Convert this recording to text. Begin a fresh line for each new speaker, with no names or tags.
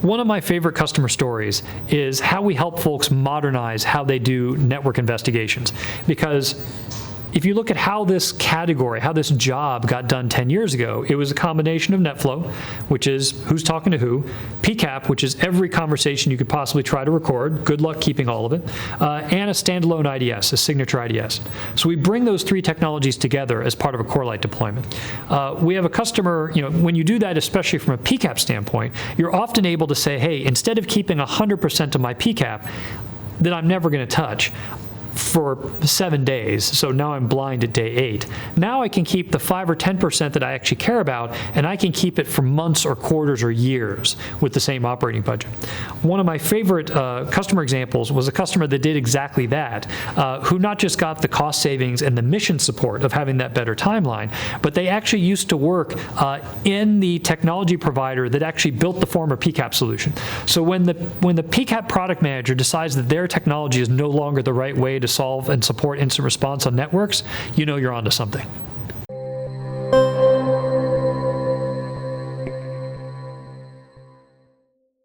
One of my favorite customer stories is how we help folks modernize how they do network investigations. Because if you look at how this category, how this job got done 10 years ago, it was a combination of NetFlow, which is who's talking to who, PCAP, which is every conversation you could possibly try to record, good luck keeping all of it, and a standalone IDS, a signature IDS. So we bring those three technologies together as part of a Corelight deployment. We have a customer, when you do that, especially from a PCAP standpoint, you're often able to say, hey, instead of keeping 100% of my PCAP that I'm never going to touch, for 7 days, so now I'm blind at day 8. Now I can keep the 5 or 10% that I actually care about, and I can keep it for months or quarters or years with the same operating budget. One of my favorite customer examples was a customer that did exactly that, who not just got the cost savings and the mission support of having that better timeline, but they actually used to work in the technology provider that actually built the former PCAP solution. So when the PCAP product manager decides that their technology is no longer the right way to solve and support instant response on networks, you know you're onto something.